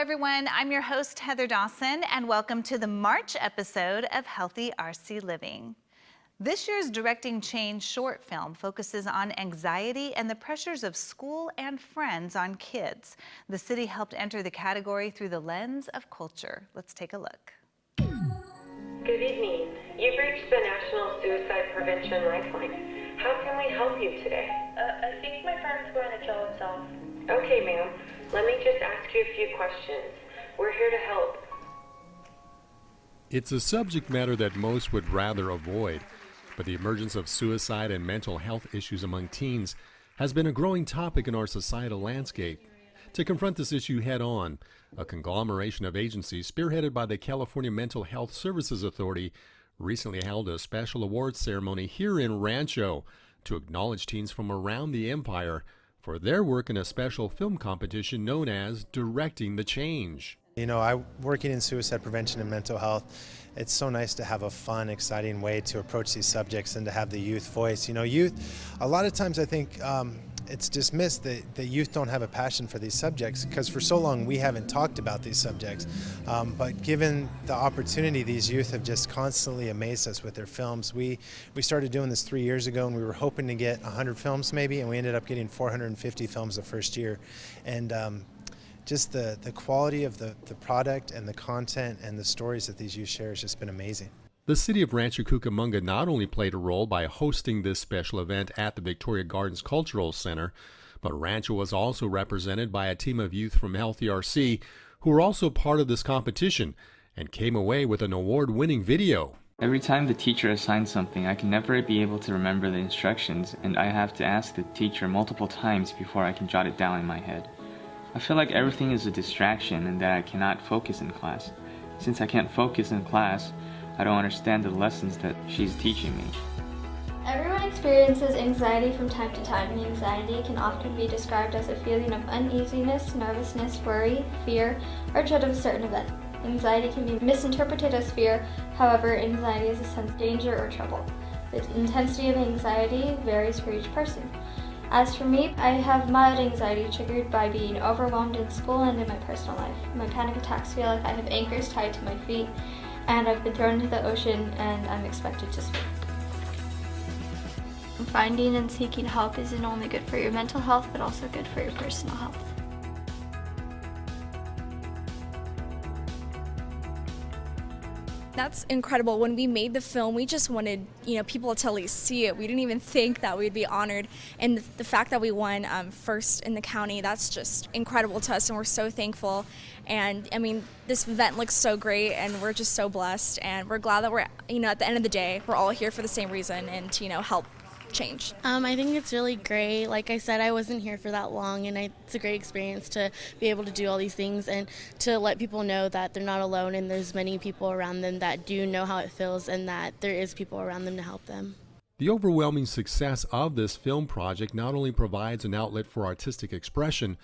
everyone. I'm your host, Heather Dawson, and welcome to the March episode of Healthy RC Living. This year's Directing Change short film focuses on anxiety and the pressures of school and friends on kids. The city helped enter the category through the lens of culture. Let's take a look. Good evening. You've reached the National Suicide Prevention Lifeline. How can we help you today? I think my friend's going to kill himself. Okay, ma'am. Let me just ask you a few questions. We're here to help. It's a subject matter that most would rather avoid, but the emergence of suicide and mental health issues among teens has been a growing topic in our societal landscape. To confront this issue head-on, a conglomeration of agencies spearheaded by the California Mental Health Services Authority recently held a special awards ceremony here in Rancho to acknowledge teens from around the empire for their work in a special film competition known as Directing the Change. You know, working in suicide prevention and mental health, it's so nice to have a fun, exciting way to approach these subjects and to have the youth voice. You know, youth, a lot of times I think it's dismissed that youth don't have a passion for these subjects because for so long we haven't talked about these subjects. But given the opportunity, these youth have just constantly amazed us with their films. We started doing this 3 years ago, and we were hoping to get 100 films maybe, and we ended up getting 450 films the first year. And just the quality of the product and the content and the stories that these youth share has just been amazing. The city of Rancho Cucamonga not only played a role by hosting this special event at the Victoria Gardens Cultural Center, but Rancho was also represented by a team of youth from HRC who were also part of this competition and came away with an award-winning video. Every time the teacher assigns something, I can never be able to remember the instructions, and I have to ask the teacher multiple times before I can jot it down in my head. I feel like everything is a distraction and that I cannot focus in class. Since I can't focus in class, I don't understand the lessons that she's teaching me. Everyone experiences anxiety from time to time, and anxiety can often be described as a feeling of uneasiness, nervousness, worry, fear, or dread of a certain event. Anxiety can be misinterpreted as fear, however, anxiety is a sense of danger or trouble. The intensity of anxiety varies for each person. As for me, I have mild anxiety triggered by being overwhelmed in school and in my personal life. My panic attacks feel like I have anchors tied to my feet, and I've been thrown into the ocean and I'm expected to swim. Finding and seeking help isn't only good for your mental health, but also good for your personal health. That's incredible. When we made the film, we just wanted, people to at least see it. We didn't even think that we'd be honored. And the fact that we won first in the county, that's just incredible to us, and we're so thankful. And I mean, this event looks so great, and we're just so blessed. And we're glad that we're, at the end of the day, we're all here for the same reason and to, help change. I think it's really great. Like I said, I wasn't here for that long, and it's a great experience to be able to do all these things and to let people know that they're not alone and there's many people around them that do know how it feels and that there is people around them to help them. The overwhelming success of this film project not only provides an outlet for artistic expression,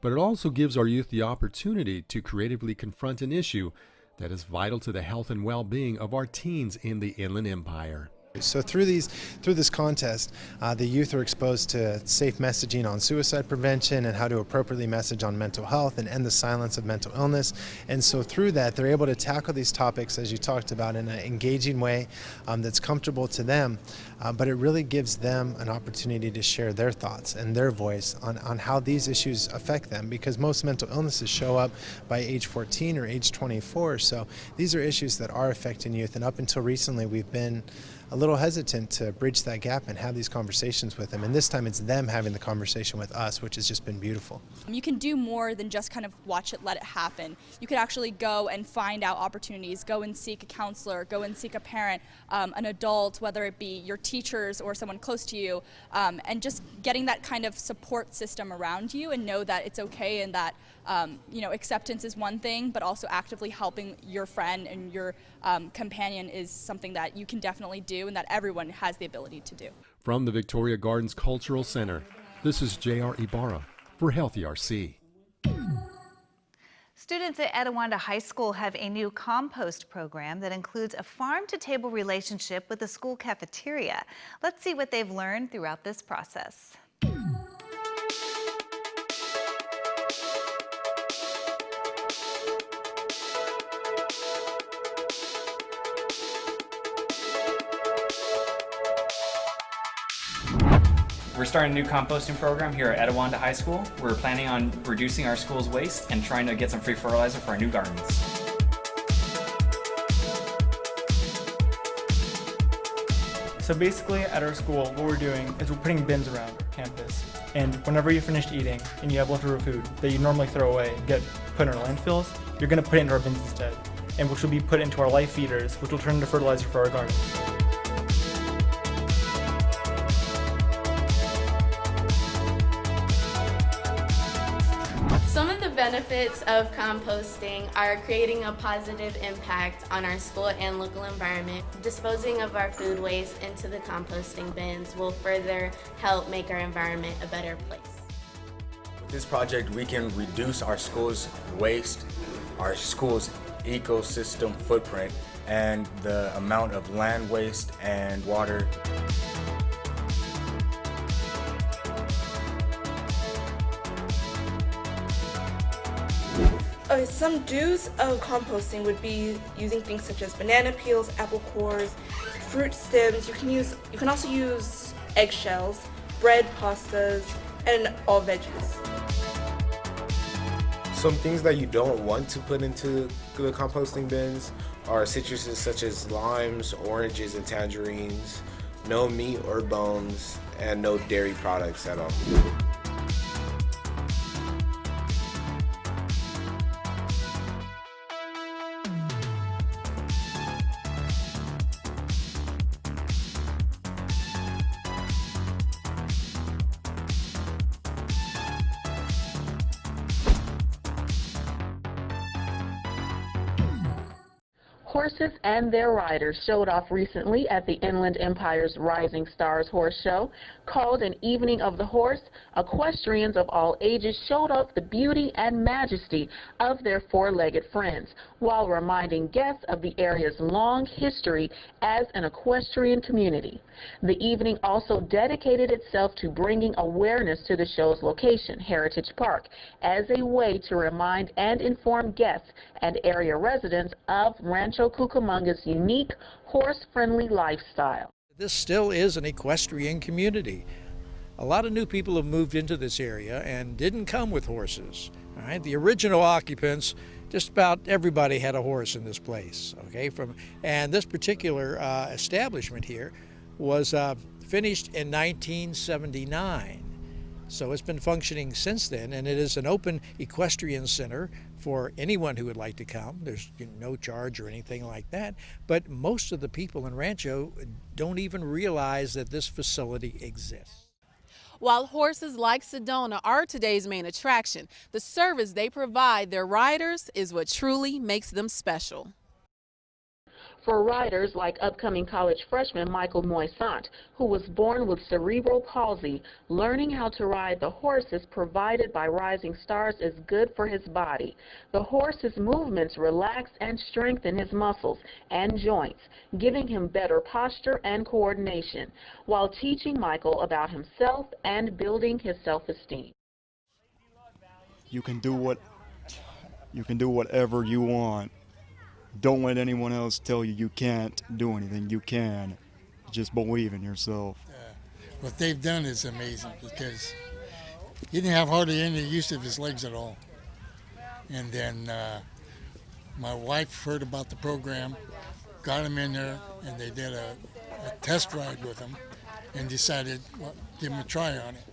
but it also gives our youth the opportunity to creatively confront an issue that is vital to the health and well-being of our teens in the Inland Empire. So through this contest, the youth are exposed to safe messaging on suicide prevention and how to appropriately message on mental health and end the silence of mental illness. And so through that, they're able to tackle these topics, as you talked about, in an engaging way that's comfortable to them. But it really gives them an opportunity to share their thoughts and their voice on how these issues affect them, because most mental illnesses show up by age 14 or age 24. So these are issues that are affecting youth, and up until recently we've been a little hesitant to bridge that gap and have these conversations with them. And this time it's them having the conversation with us, which has just been beautiful. You can do more than just kind of watch it, let it happen. You could actually go and find out opportunities, go and seek a counselor, go and seek a parent, an adult, whether it be your teachers or someone close to you, and just getting that kind of support system around you and know that it's okay and that acceptance is one thing, but also actively helping your friend and your companion is something that you can definitely do and that everyone has the ability to do. From the Victoria Gardens Cultural Center, this is J.R. Ibarra for Healthy RC. Students at Etiwanda High School have a new compost program that includes a farm-to-table relationship with the school cafeteria. Let's see what they've learned throughout this process. We're starting a new composting program here at Etiwanda High School. We're planning on reducing our school's waste and trying to get some free fertilizer for our new gardens. So basically at our school, what we're doing is we're putting bins around our campus. And whenever you finished eating and you have leftover food that you normally throw away and get put in our landfills, you're going to put it into our bins instead, and which will be put into our life feeders, which will turn into fertilizer for our garden. Some of the benefits of composting are creating a positive impact on our school and local environment. Disposing of our food waste into the composting bins will further help make our environment a better place. With this project, we can reduce our school's waste, our school's ecosystem footprint, and the amount of land waste and water. Some do's of composting would be using things such as banana peels, apple cores, fruit stems. You can also use eggshells, bread, pastas, and all veggies. Some things that you don't want to put into the composting bins are citruses such as limes, oranges, and tangerines, no meat or bones, and no dairy products at all. Horses and their riders showed off recently at the Inland Empire's Rising Stars Horse Show. Called an Evening of the Horse, equestrians of all ages showed off the beauty and majesty of their four-legged friends, while reminding guests of the area's long history as an equestrian community. The evening also dedicated itself to bringing awareness to the show's location, Heritage Park, as a way to remind and inform guests and area residents of Rancho Cucamonga's unique horse-friendly lifestyle. This still is an equestrian community. A lot of new people have moved into this area and didn't come with horses. All right, the original occupants, just about everybody had a horse in this place. Okay, and this particular establishment here was finished in 1979. So it's been functioning since then, and it is an open equestrian center for anyone who would like to come. There's no charge or anything like that, but most of the people in Rancho don't even realize that this facility exists. While horses like Sedona are today's main attraction, the service they provide their riders is what truly makes them special. For riders like upcoming college freshman Michael Moisant, who was born with cerebral palsy, learning how to ride the horses provided by Rising Stars is good for his body. The horse's movements relax and strengthen his muscles and joints, giving him better posture and coordination, while teaching Michael about himself and building his self-esteem. You can do whatever you want. Don't let anyone else tell you you can't do anything. You can. Just believe in yourself. What they've done is amazing because he didn't have hardly any use of his legs at all. And then my wife heard about the program, got him in there, and they did a test ride with him and decided, well, give him a try on it.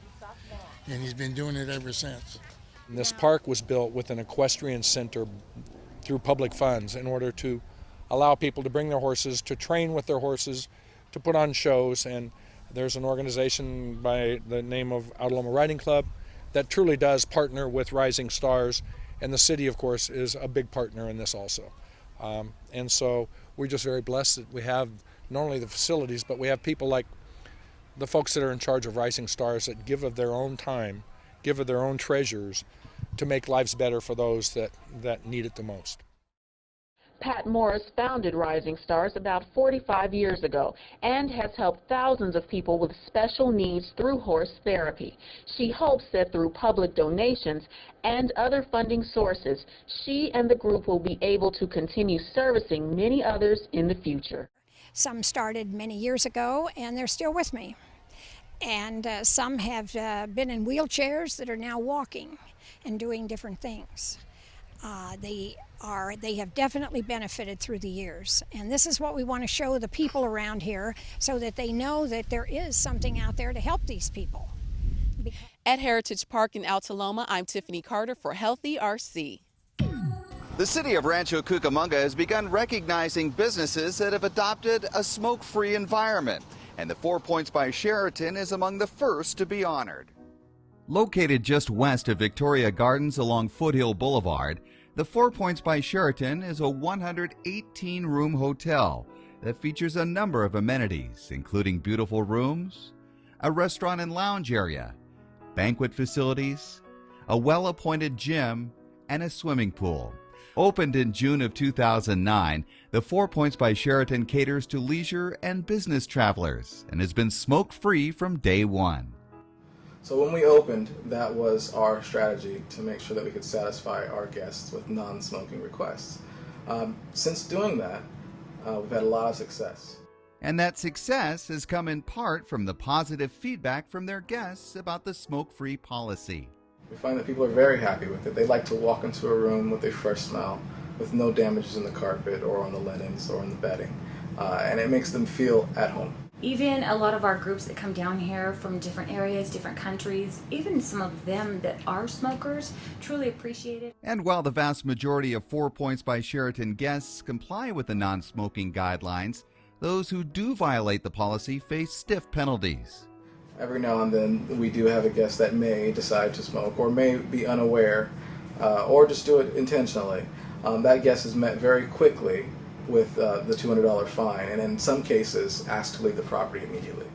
And he's been doing it ever since. This park was built with an equestrian center through public funds in order to allow people to bring their horses, to train with their horses, to put on shows. And there's an organization by the name of Outaloma Riding Club that truly does partner with Rising Stars, and the city, of course, is a big partner in this also. And so we're just very blessed that we have not only the facilities, but we have people like the folks that are in charge of Rising Stars that give of their own time, give of their own treasures to make lives better for those that need it the most. Pat Morris founded Rising Stars about 45 years ago and has helped thousands of people with special needs through horse therapy. She hopes that through public donations and other funding sources, she and the group will be able to continue servicing many others in the future. Some started many years ago and they're still with me. And some have been in wheelchairs that are now walking and doing different things. They have definitely benefited through the years. And this is what we want to show the people around here so that they know that there is something out there to help these people. At Heritage Park in Altaloma, I'm Tiffany Carter for Healthy RC. The city of Rancho Cucamonga has begun recognizing businesses that have adopted a smoke-free environment, and the 4 Points by Sheraton is among the first to be honored. Located just west of Victoria Gardens along Foothill Boulevard, the 4 Points by Sheraton is a 118-room hotel that features a number of amenities, including beautiful rooms, a restaurant and lounge area, banquet facilities, a well-appointed gym, and a swimming pool. Opened in June of 2009, the 4 Points by Sheraton caters to leisure and business travelers and has been smoke-free from day one. So when we opened, that was our strategy to make sure that we could satisfy our guests with non-smoking requests. Since doing that, we've had a lot of success. And that success has come in part from the positive feedback from their guests about the smoke-free policy. We find that people are very happy with it. They like to walk into a room with a fresh smell, with no damages in the carpet or on the linens or on the bedding, and it makes them feel at home. Even a lot of our groups that come down here from different areas, different countries, even some of them that are smokers, truly appreciate it. And while the vast majority of 4 Points by Sheraton guests comply with the non-smoking guidelines, those who do violate the policy face stiff penalties. Every now and then we do have a guest that may decide to smoke or may be unaware or just do it intentionally. That guest is met very quickly with the $200 fine, and in some cases asked to leave the property immediately.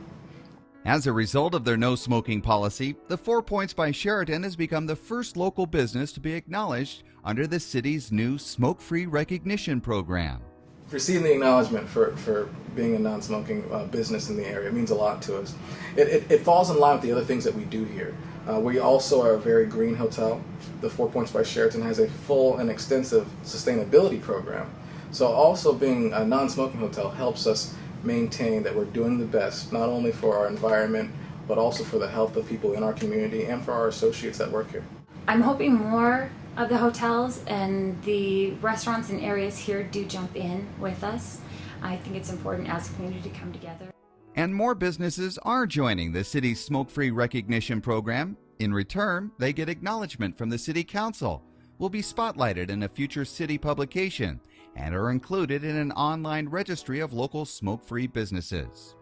As a result of their no smoking policy, the 4 Points by Sheraton has become the first local business to be acknowledged under the city's new smoke-free recognition program. Receiving the acknowledgement for being a non-smoking business in the area means a lot to us. It falls in line with the other things that we do here. We also are a very green hotel. The 4 Points by Sheraton has a full and extensive sustainability program. So also being a non-smoking hotel helps us maintain that we're doing the best, not only for our environment, but also for the health of people in our community and for our associates that work here. I'm hoping more of the hotels and the restaurants and areas here do jump in with us. I think it's important as a community to come together. And more businesses are joining the city's smoke-free recognition program. In return, they get acknowledgement from the City Council, will be spotlighted in a future city publication, and are included in an online registry of local smoke-free businesses.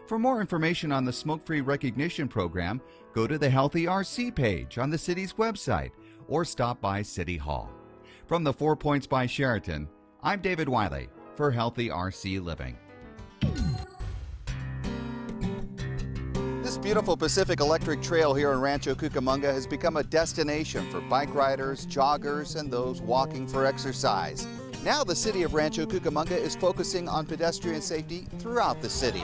For more information on the Smoke-Free Recognition Program, go to the Healthy RC page on the city's website or stop by City Hall. From the 4 Points by Sheraton, I'm David Wiley for Healthy RC Living. This beautiful Pacific Electric Trail here in Rancho Cucamonga has become a destination for bike riders, joggers, and those walking for exercise. Now the city of Rancho Cucamonga is focusing on pedestrian safety throughout the city.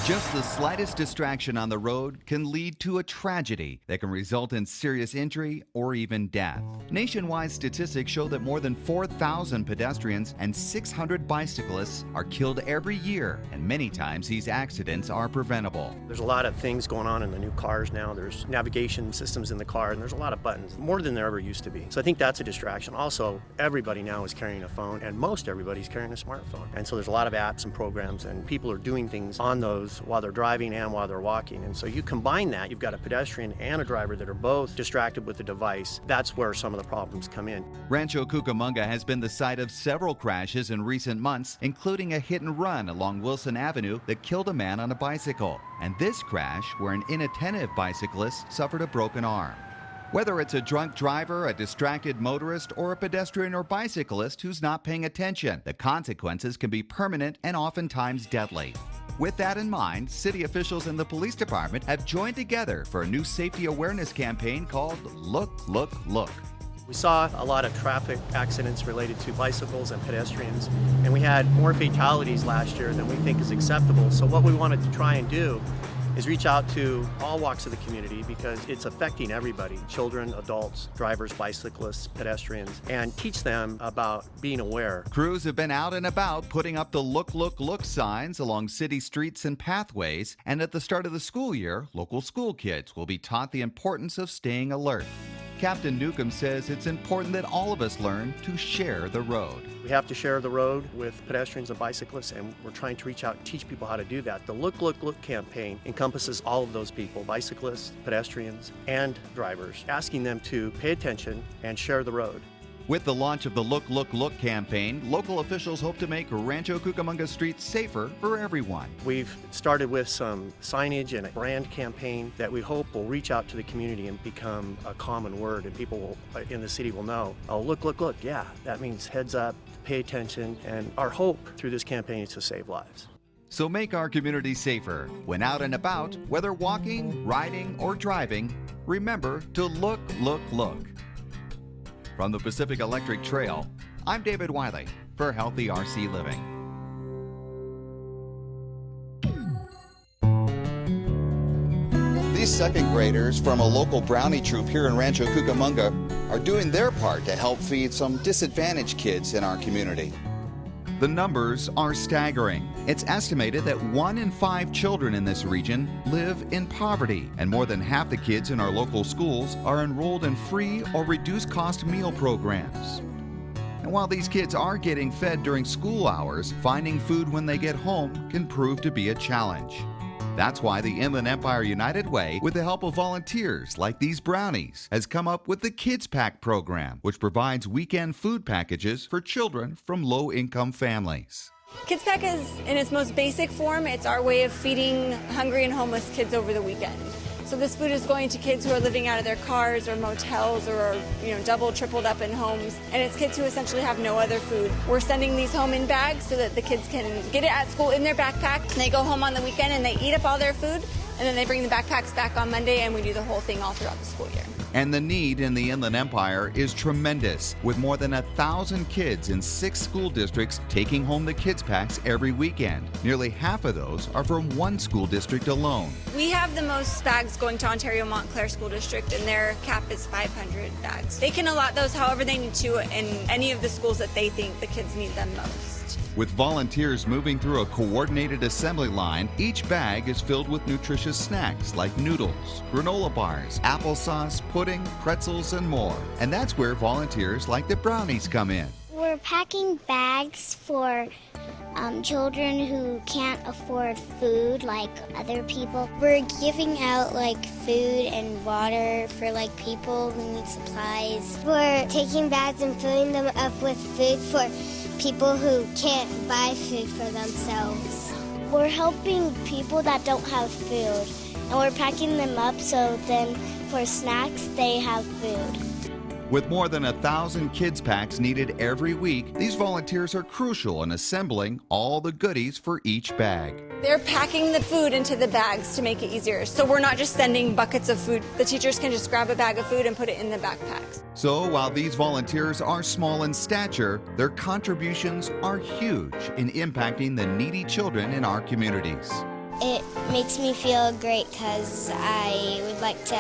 Just the slightest distraction on the road can lead to a tragedy that can result in serious injury or even death. Nationwide statistics show that more than 4,000 pedestrians and 600 bicyclists are killed every year, and many times these accidents are preventable. There's a lot of things going on in the new cars now. There's navigation systems in the car, and there's a lot of buttons, more than there ever used to be. So I think that's a distraction. Also, everybody now is carrying a phone, and most everybody's carrying a smartphone. And so there's a lot of apps and programs, and people are doing things on those while they're driving and while they're walking. And so you combine that, you've got a pedestrian and a driver that are both distracted with the device. That's where some of the problems come in. Rancho Cucamonga has been the site of several crashes in recent months, including a hit and run along Wilson Avenue that killed a man on a bicycle, and this crash where an inattentive bicyclist suffered a broken arm. Whether it's a drunk driver, a distracted motorist, or a pedestrian or bicyclist who's not paying attention, the consequences can be permanent and oftentimes deadly. With that in mind, city officials and the police department have joined together for a new safety awareness campaign called Look, Look, Look. We saw a lot of traffic accidents related to bicycles and pedestrians, and we had more fatalities last year than we think is acceptable. So what we wanted to try and do is reach out to all walks of the community because it's affecting everybody, children, adults, drivers, bicyclists, pedestrians, and teach them about being aware. Crews have been out and about putting up the look, look, look signs along city streets and pathways, and at the start of the school year, local school kids will be taught the importance of staying alert. Captain Newcomb says it's important that all of us learn to share the road. We have to share the road with pedestrians and bicyclists, and we're trying to reach out and teach people how to do that. The Look, Look, Look campaign encompasses all of those people, bicyclists, pedestrians, and drivers, asking them to pay attention and share the road. With the launch of the Look, Look, Look campaign, local officials hope to make Rancho Cucamonga streets safer for everyone. We've started with some signage and a brand campaign that we hope will reach out to the community and become a common word, and people will, in the city will know, oh, look, look, look, yeah, that means heads up, pay attention, and our hope through this campaign is to save lives. So make our community safer. When out and about, whether walking, riding, or driving, remember to look, look, look. From the Pacific Electric Trail, I'm David Wiley for Healthy RC Living. These second graders from a local brownie troop here in Rancho Cucamonga are doing their part to help feed some disadvantaged kids in our community. The numbers are staggering. It's estimated that 1 in 5 children in this region live in poverty, and more than half the kids in our local schools are enrolled in free or reduced cost meal programs. And while these kids are getting fed during school hours, finding food when they get home can prove to be a challenge. That's why the Inland Empire United Way, with the help of volunteers like these brownies, has come up with the Kids Pack program, which provides weekend food packages for children from low-income families. Kids Pack is, in its most basic form, it's our way of feeding hungry and homeless kids over the weekend. So this food is going to kids who are living out of their cars or motels or are, double, tripled up in homes. And it's kids who essentially have no other food. We're sending these home in bags so that the kids can get it at school in their backpack. And they go home on the weekend and they eat up all their food. And then they bring the backpacks back on Monday, and we do the whole thing all throughout the school year. And the need in the Inland Empire is tremendous, with more than 1,000 kids in 6 school districts taking home the Kids Packs every weekend. Nearly half of those are from one school district alone. We have the most bags going to Ontario Montclair School District, and their cap is 500 bags. They can allot those however they need to in any of the schools that they think the kids need them most. With volunteers moving through a coordinated assembly line, each bag is filled with nutritious snacks like noodles, granola bars, applesauce, pudding, pretzels, and more. And that's where volunteers like the brownies come in. We're packing bags for children who can't afford food like other people. We're giving out food and water for people who need supplies. We're taking bags and filling them up with food for people who can't buy food for themselves. We're helping people that don't have food, and we're packing them up so then for snacks they have food. With more than 1,000 Kids Packs needed every week, these volunteers are crucial in assembling all the goodies for each bag. They're packing the food into the bags to make it easier. So we're not just sending buckets of food. The teachers can just grab a bag of food and put it in the backpacks. So while these volunteers are small in stature, their contributions are huge in impacting the needy children in our communities. It makes me feel great because I would like to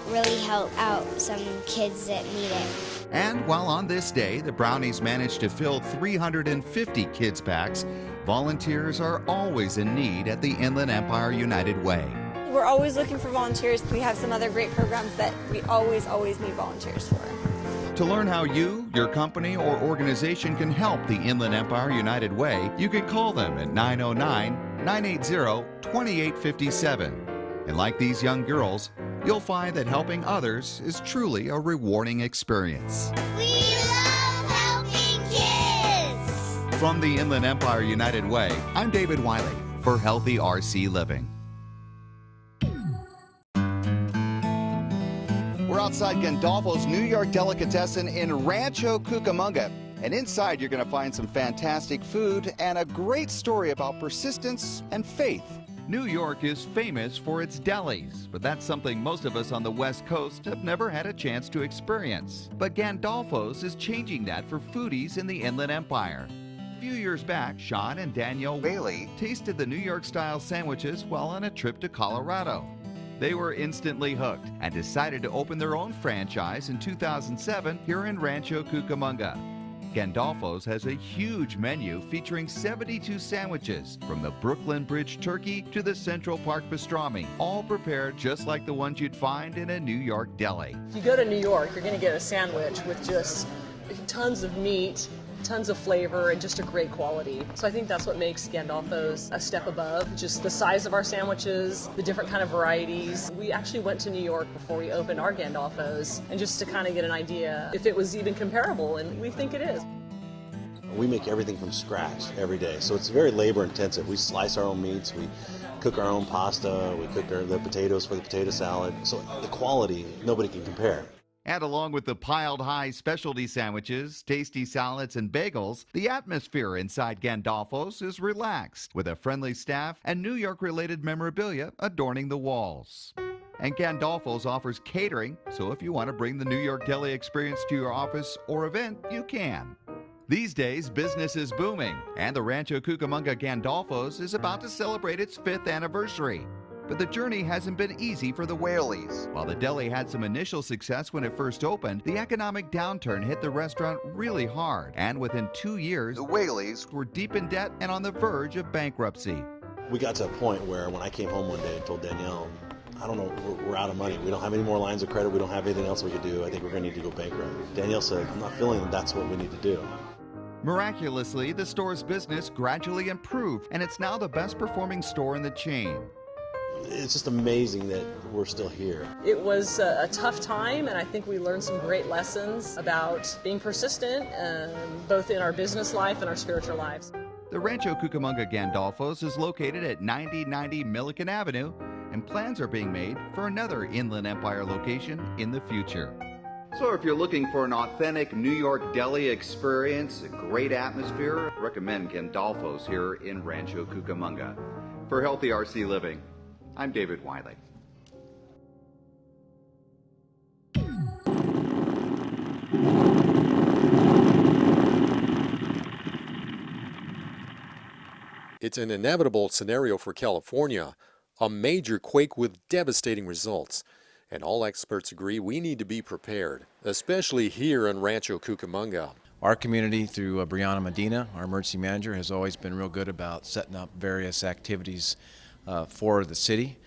really help out some kids that need it. And while on this day, the brownies managed to fill 350 Kids Packs, volunteers are always in need at the Inland Empire United Way. We're always looking for volunteers. We have some other great programs that we always need volunteers for. To learn how you, your company, or organization can help the Inland Empire United Way, you can call them at 909-980-2857. And like these young girls, you'll find that helping others is truly a rewarding experience. We love helping kids! From the Inland Empire United Way, I'm David Wiley for Healthy RC Living. We're outside Gandolfo's New York Delicatessen in Rancho Cucamonga. And inside you're going to find some fantastic food and a great story about persistence and faith. New York is famous for its delis, but that's something most of us on the West Coast have never had a chance to experience. But Gandolfo's is changing that for foodies in the Inland Empire. few years back, Sean and Danielle Whaley tasted the New York-style sandwiches while on a trip to Colorado. They were instantly hooked and decided to open their own franchise in 2007 here in Rancho Cucamonga. Gandolfo's has a huge menu featuring 72 sandwiches, from the Brooklyn Bridge turkey to the Central Park pastrami, all prepared just like the ones you'd find in a New York deli. If you go to New York, you're going to get a sandwich with just tons of meat, tons of flavor, and just a great quality. So I think that's what makes Gandolfo's a step above. Just the size of our sandwiches, the different kind of varieties. We actually went to New York before we opened our Gandolfo's, and just to kind of get an idea if it was even comparable, and we think it is. We make everything from scratch every day, so it's very labor intensive. We slice our own meats, we cook our own pasta, we cook the potatoes for the potato salad. So the quality, nobody can compare. And along with the piled high specialty sandwiches, tasty salads, and bagels, the atmosphere inside Gandolfo's is relaxed, with a friendly staff and New York-related memorabilia adorning the walls. And Gandolfo's offers catering, so if you want to bring the New York Deli experience to your office or event, you can. These days, business is booming, and the Rancho Cucamonga Gandolfo's is about to celebrate its 5th anniversary. But the journey hasn't been easy for the Whaleys. While the deli had some initial success when it first opened, the economic downturn hit the restaurant really hard, and within 2 years, the Whaleys were deep in debt and on the verge of bankruptcy. We got to a point where when I came home one day and told Danielle, I don't know, we're out of money. We don't have any more lines of credit. We don't have anything else we could do. I think we're going to need to go bankrupt. Danielle said, I'm not feeling that that's what we need to do. Miraculously, the store's business gradually improved, and it's now the best performing store in the chain. It's just amazing that we're still here. It was a tough time, and I think we learned some great lessons about being persistent, both in our business life and our spiritual lives. The Rancho Cucamonga Gandolfo's is located at 9090 Milliken Avenue, and plans are being made for another Inland Empire location in the future. So if you're looking for an authentic New York deli experience, a great atmosphere, recommend Gandolfo's here in Rancho Cucamonga. For Healthy RC Living, I'm David Wiley. It's an inevitable scenario for California, a major quake with devastating results. And all experts agree we need to be prepared, especially here in Rancho Cucamonga. Our community, through Brianna Medina, our emergency manager, has always been real good about setting up various activities for the city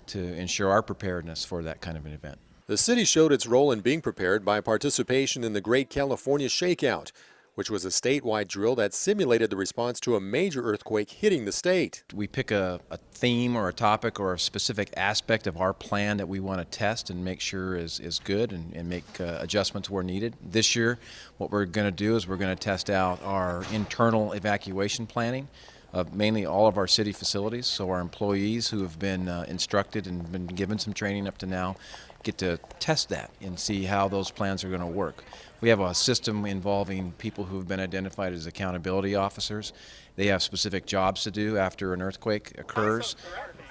to ensure our preparedness for that kind of an event. The city showed its role in being prepared by participation in the Great California Shakeout, which was a statewide drill that simulated the response to a major earthquake hitting the state. We pick a theme or a topic or a specific aspect of our plan that we want to test and make sure is good and make adjustments where needed. This year, what we're going to do is we're going to test out our internal evacuation planning of mainly all of our city facilities, so our employees who have been instructed and been given some training up to now get to test that and see how those plans are going to work. We have a system involving people who have been identified as accountability officers. They have specific jobs to do after an earthquake occurs,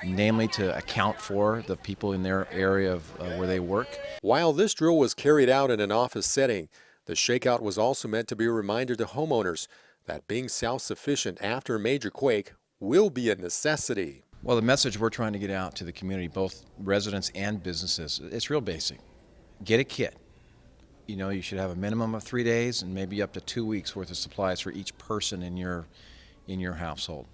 namely to account for the people in their area of where they work. While this drill was carried out in an office setting, the shakeout was also meant to be a reminder to homeowners that being self-sufficient after a major quake will be a necessity. Well, the message we're trying to get out to the community, both residents and businesses, it's real basic. Get a kit. You know, you should have a minimum of 3 days and maybe up to 2 weeks worth of supplies for each person in your household.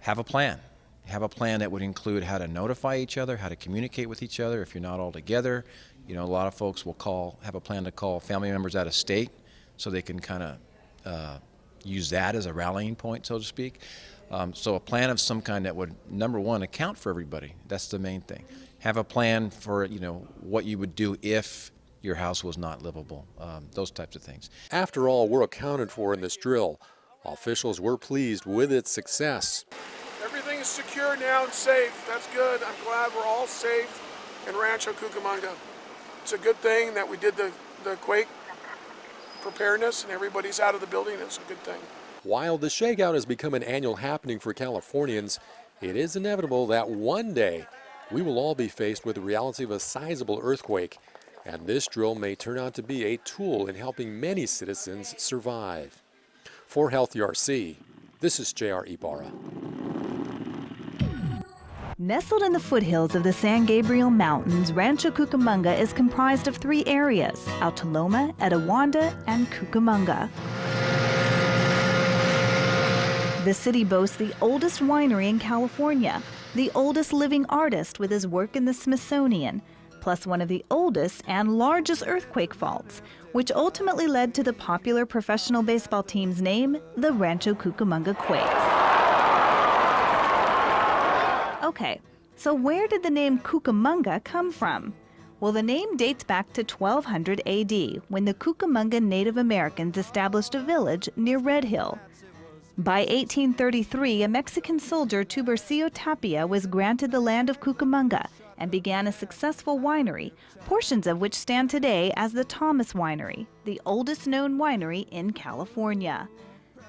Have a plan. Have a plan that would include how to notify each other, how to communicate with each other if you're not all together. You know, a lot of folks will have a plan to call family members out of state so they can kind of use that as a rallying point, so to speak. So a plan of some kind that would, number one, account for everybody. That's the main thing. Have a plan for, you know, what you would do if your house was not livable, those types of things. After all, we're accounted for in this drill. Officials were pleased with its success. Everything is secure now and safe. That's good. I'm glad we're all safe in Rancho Cucamonga. It's a good thing that we did the quake preparedness and everybody's out of the building. It's a good thing. While the shakeout has become an annual happening for Californians, it is inevitable that one day we will all be faced with the reality of a sizable earthquake, and this drill may turn out to be a tool in helping many citizens survive. For Healthy RC, this is J.R. Ibarra. Nestled in the foothills of the San Gabriel Mountains, Rancho Cucamonga is comprised of 3 areas: Altaloma, Etiwanda, and Cucamonga. The city boasts the oldest winery in California, the oldest living artist with his work in the Smithsonian, plus one of the oldest and largest earthquake faults, which ultimately led to the popular professional baseball team's name, the Rancho Cucamonga Quakes. Okay, so where did the name Cucamonga come from? Well, the name dates back to 1200 AD, when the Cucamonga Native Americans established a village near Red Hill. By 1833, a Mexican soldier, Tiburcio Tapia, was granted the land of Cucamonga and began a successful winery, portions of which stand today as the Thomas Winery, the oldest known winery in California.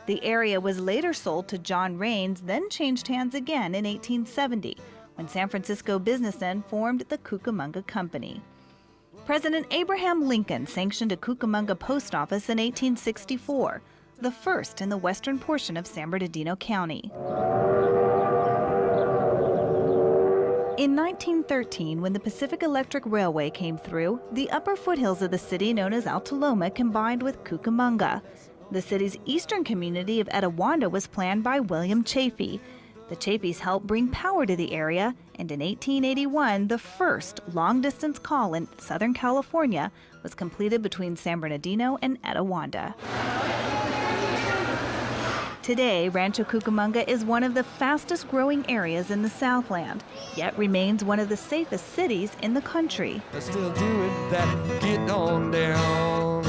The area was later sold to John Raines, then changed hands again in 1870, when San Francisco businessmen formed the Cucamonga Company. President Abraham Lincoln sanctioned a Cucamonga post office in 1864, the first in the western portion of San Bernardino County. In 1913, when the Pacific Electric Railway came through, the upper foothills of the city known as Altaloma combined with Cucamonga. The city's eastern community of Etiwanda was planned by William Chaffee. The Chaffees helped bring power to the area, and in 1881, the first long-distance call in Southern California was completed between San Bernardino and Etiwanda. Today, Rancho Cucamonga is one of the fastest growing areas in the Southland, yet remains one of the safest cities in the country. I still do it, that get on down.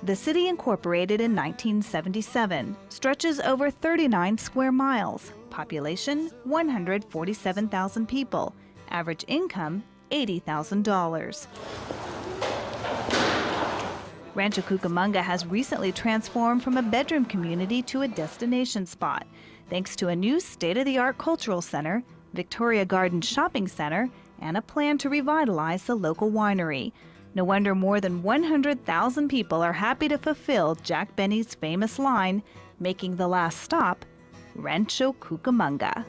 The city, incorporated in 1977, stretches over 39 square miles. Population, 147,000 people. Average income, $80,000. Rancho Cucamonga has recently transformed from a bedroom community to a destination spot, thanks to a new state-of-the-art cultural center, Victoria Gardens Shopping Center, and a plan to revitalize the local winery. No wonder more than 100,000 people are happy to fulfill Jack Benny's famous line, making the last stop Rancho Cucamonga.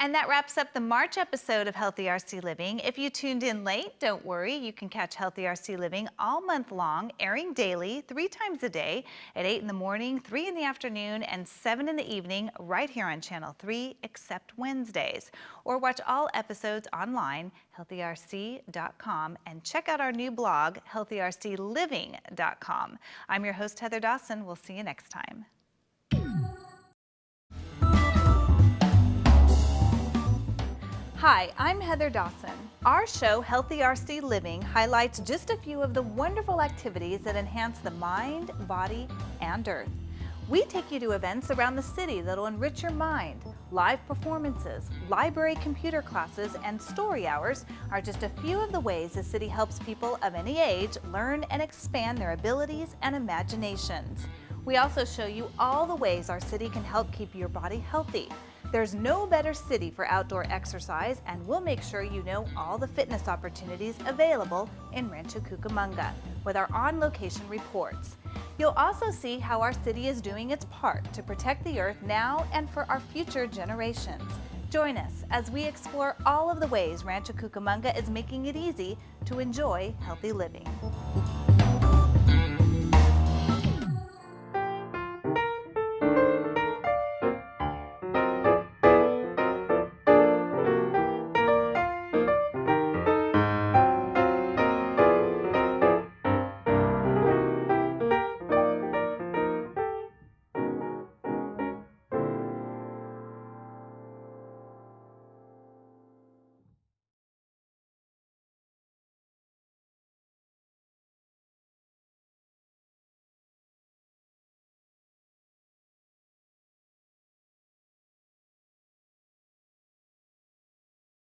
And that wraps up the March episode of Healthy RC Living. If you tuned in late, don't worry. You can catch Healthy RC Living all month long, airing daily, 3 times a day, at 8 in the morning, 3 in the afternoon, and 7 in the evening, right here on Channel 3, except Wednesdays. Or watch all episodes online, healthyrc.com, and check out our new blog, healthyrcliving.com. I'm your host, Heather Dawson. We'll see you next time. Hi, I'm Heather Dawson. Our show, Healthy RC Living, highlights just a few of the wonderful activities that enhance the mind, body, and earth. We take you to events around the city that'll enrich your mind. Live performances, library computer classes, and story hours are just a few of the ways the city helps people of any age learn and expand their abilities and imaginations. We also show you all the ways our city can help keep your body healthy. There's no better city for outdoor exercise, and we'll make sure you know all the fitness opportunities available in Rancho Cucamonga with our on-location reports. You'll also see how our city is doing its part to protect the earth now and for our future generations. Join us as we explore all of the ways Rancho Cucamonga is making it easy to enjoy healthy living.